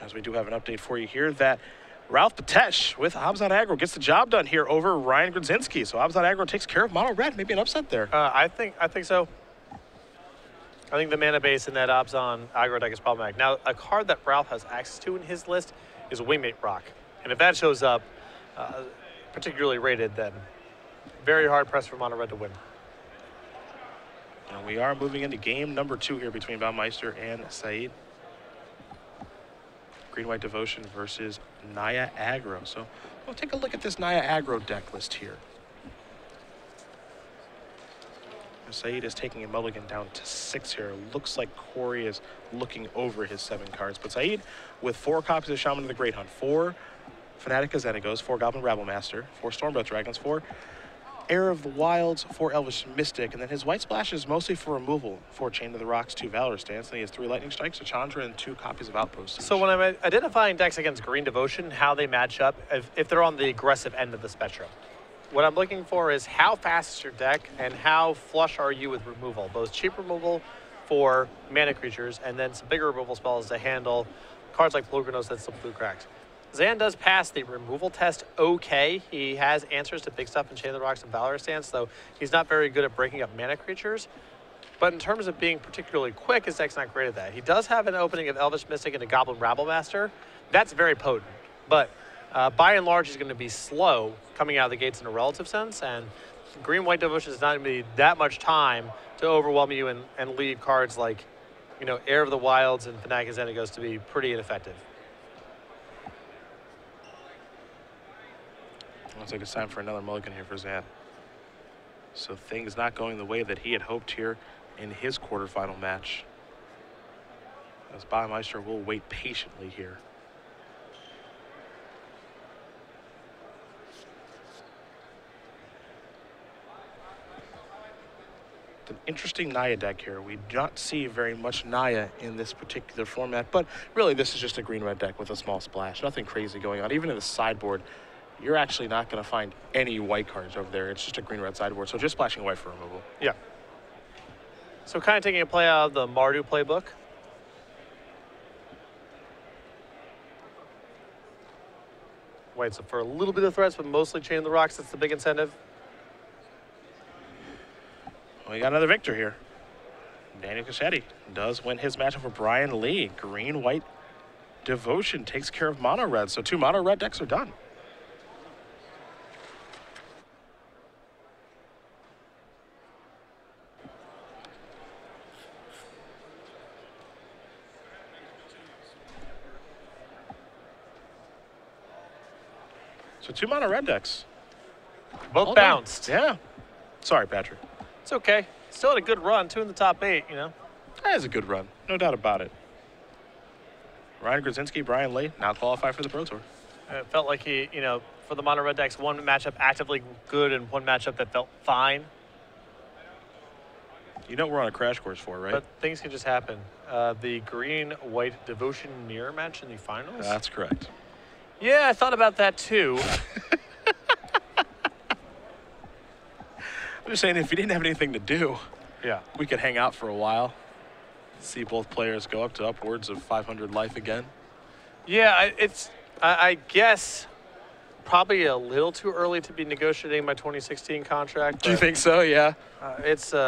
as we do have an update for you here that Ralph Patesh with Abzan Agro gets the job done here over Ryan Grodzinski. So Abzan Agro takes care of Mono Red. Maybe an upset there. I think so. I think the mana base in that Abzan Agro deck is problematic. Now, a card that Ralph has access to in his list is Wingmate Rock. And if that shows up, particularly rated, then very hard pressed for Mono Red to win. And we are moving into game number 2 here between Baumeister and Syed. Green-White Devotion versus Naya Agro. So we'll take a look at this Naya Agro deck list here. Syed is taking a mulligan down to 6 here. Looks like Cory is looking over his 7 cards. But Syed with 4 copies of Shaman of the Great Hunt, 4 Fanatica Xenagos, 4 Goblin Rabblemaster, 4 Stormbreath Dragons, 4 Heir of the Wilds, 4 Elvish Mystic, and then his white splash is mostly for removal. 4 Chain of the Rocks, 2 Valor Stance, and he has 3 Lightning Strikes, a Chandra, and 2 copies of Outpost. So when I'm identifying decks against Green Devotion, how they match up, if they're on the aggressive end of the spectrum, what I'm looking for is how fast is your deck and how flush are you with removal, both cheap removal for mana creatures and then some bigger removal spells to handle cards like Pulgrinos that slip through cracks. Zan does pass the removal test okay. He has answers to big stuff in Chain of the Rocks and Valor Stance, though he's not very good at breaking up mana creatures. But in terms of being particularly quick, his deck's not great at that. He does have an opening of Elvish Mystic and a Goblin Rabblemaster. That's very potent. But by and large, he's going to be slow coming out of the gates in a relative sense, and Green-White Devotion is not going to be that much time to overwhelm you and leave cards like, you know, Heir of the Wilds and Fanatic Xenagos to be pretty ineffective. Looks like it's time for another mulligan here for Zan. So things not going the way that he had hoped here in his quarterfinal match. As Baumeister will wait patiently here. It's an interesting Naya deck here. We do not see very much Naya in this particular format, but really this is just a green-red deck with a small splash. Nothing crazy going on. Even in the sideboard, you're actually not going to find any white cards over there. It's just a green-red sideboard, so just splashing white for removal. Yeah. So kind of taking a play out of the Mardu playbook. White, so for a little bit of threats, but mostly Chain of the Rocks, that's the big incentive. We got another victor here. Daniel Cassetti does win his match over Brian Lee. Green-White Devotion takes care of Mono Red, so 2 Mono Red decks are done. So 2 Mono Red decks. Both All bounced. done. Yeah. Sorry, Patrick. It's okay. Still had a good run, 2 in the top 8, you know. That is a good run. No doubt about it. Ryan Grodzinski, Brian Lee, now qualify for the Pro Tour. It felt like he, you know, for the Mono Red decks, 1 matchup actively good and 1 matchup that felt fine. You know what we're on a crash course for, right? But things can just happen. The Green-White Devotion mirror match in the finals? That's correct. Yeah, I thought about that too. I'm just saying, if you didn't have anything to do, Yeah. we could hang out for a while, see both players go up to upwards of 500 life again. Yeah, I guess probably a little too early to be negotiating my 2016 contract. Do you think so? Yeah. It's, you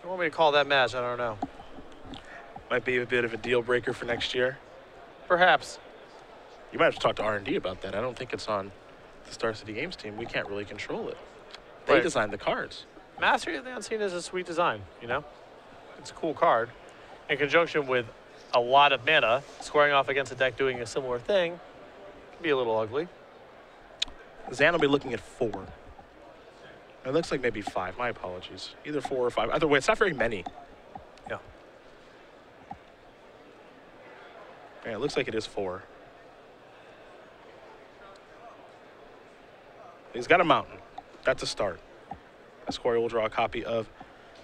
want me to call that match? I don't know. Might be a bit of a deal breaker for next year. Perhaps. You might have to talk to R&D about that. I don't think it's on the Star City Games team. We can't really control it. They Right. designed the cards. Mastery of the Unseen is a sweet design, you know? It's a cool card. In conjunction with a lot of mana, squaring off against a deck doing a similar thing can be a little ugly. Zan will be looking at 4. It looks like maybe 5. My apologies. Either 4 or 5. Either way, it's not very many. Yeah. Yeah, it looks like it is 4. He's got a mountain. That's a start. As Cory will draw a copy of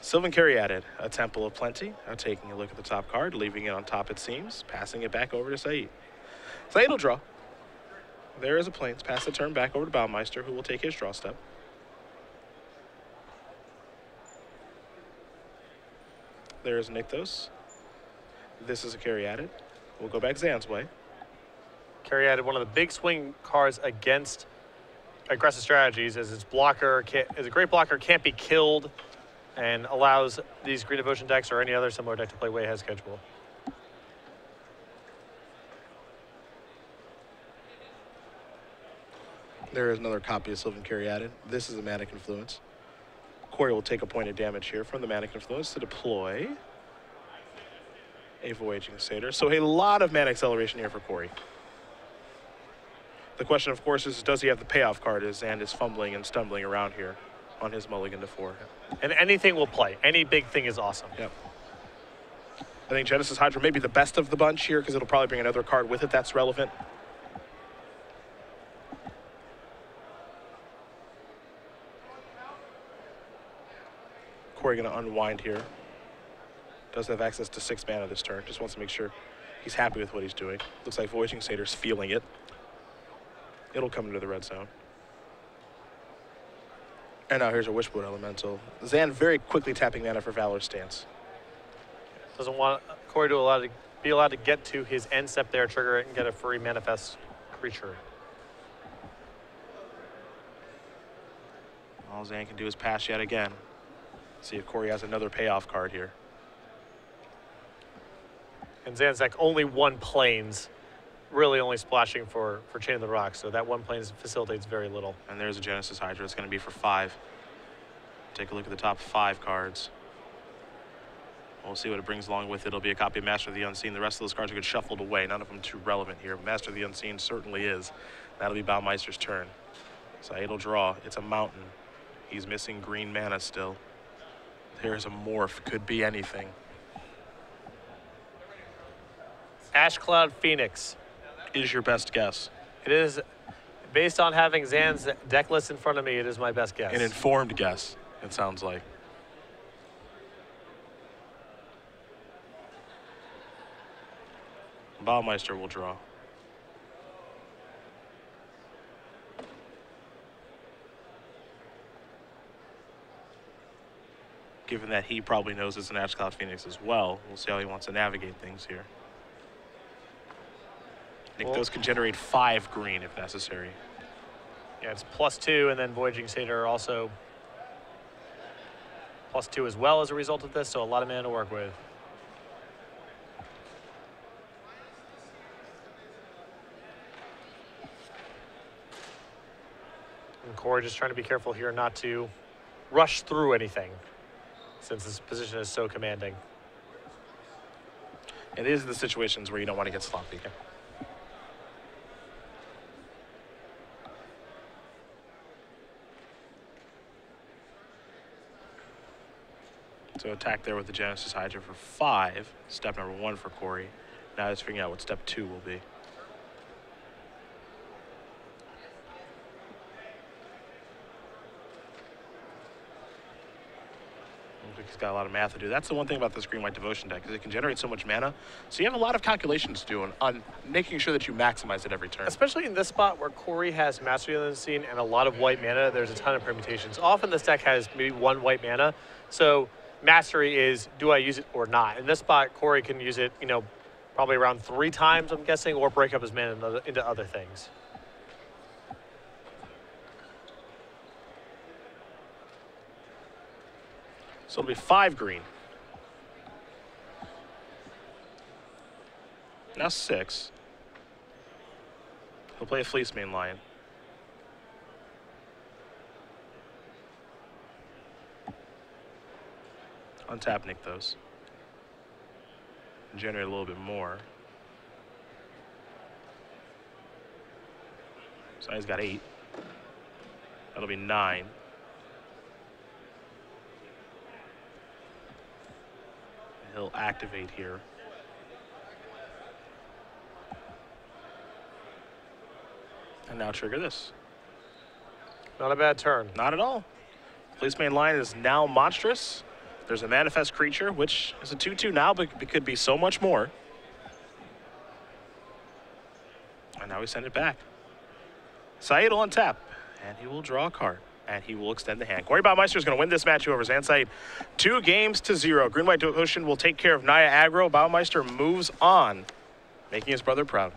Sylvan Caryatid, a Temple of Plenty. Now taking a look at the top card, leaving it on top it seems, passing it back over to Syed. Syed will draw. There is a Plains. Pass the turn back over to Baumeister, who will take his draw step. There is Nykthos. This is a Caryatid. We'll go back Zan's way. Cory added one of the big swing cards against aggressive strategies is its blocker is a great blocker, can't be killed, and allows these Green Devotion decks or any other similar deck to play way ahead of schedule. There is another copy of Sylvan Cory added. This is a Manic Influence. Cory will take a point of damage here from the Manic Influence to deploy a Voyaging Satyr. So a lot of mana acceleration here for Cory. The question, of course, is does he have the payoff card as Zand is fumbling and stumbling around here on his mulligan to 4. And anything will play. Any big thing is awesome. Yep. I think Genesis Hydra may be the best of the bunch here because it'll probably bring another card with it that's relevant. Cory going to unwind here. Does have access to 6 mana this turn. Just wants to make sure he's happy with what he's doing. Looks like Voyaging Satyr's feeling it. It'll come into the red zone. And now here's a Wishbone Elemental. Zand very quickly tapping mana for Valor Stance. Doesn't want Cory to be allowed to get to his end step there, trigger it, and get a free manifest creature. All Zand can do is pass yet again. See if Cory has another payoff card here. And Zand's deck only 1 planes, really only splashing for Chain of the Rock, so that 1 plane facilitates very little. And there's a Genesis Hydra. It's going to be for 5. Take a look at the top 5 cards. We'll see what it brings along with it. It'll be a copy of Master of the Unseen. The rest of those cards are get shuffled away. None of them too relevant here. Master of the Unseen certainly is. That'll be Baumeister's turn. Syed will draw. It's a mountain. He's missing green mana still. There's a morph. Could be anything. Ash Cloud Phoenix is your best guess. It is, based on having Zand's deck list in front of me, it is my best guess. An informed guess, it sounds like. Baumeister will draw. Given that he probably knows it's an Ash Cloud Phoenix as well, we'll see how he wants to navigate things here. I think those can generate 5 green if necessary. Yeah, it's +2, and then Voyaging Satyr also +2 as well as a result of this, so a lot of mana to work with. And Cory just trying to be careful here not to rush through anything, since his position is so commanding. And these are the situations where you don't want to get sloppy. So attack there with the Genesis Hydra for 5. Step number 1 for Cory. Now he's figuring out what step 2 will be. Looks like he's got a lot of math to do. That's the one thing about this green-white devotion deck, is it can generate so much mana. So you have a lot of calculations to do on making sure that you maximize it every turn. Especially in this spot where Cory has Mastery of the Unseen and a lot of white mana, there's a ton of permutations. Often this deck has maybe 1 white mana, so Mastery is, do I use it or not? In this spot, Cory can use it, you know, probably around 3 times, I'm guessing, or break up his mana into other things. So it'll be 5 green. Now 6. He'll play a Fleece Mane Lion. Untap Nykthos. Generate a little bit more. So he's got 8. That'll be 9. He'll activate here. And now trigger this. Not a bad turn. Not at all. Fleece Mane Lion is now monstrous. There's a manifest creature, which is a 2/2 now, but it could be so much more. And now we send it back. Syed will untap, and he will draw a card, and he will extend the hand. Cory Baumeister is going to win this match over Zand Syed 2-0. Green-White Devotion will take care of Naya aggro. Baumeister moves on, making his brother proud.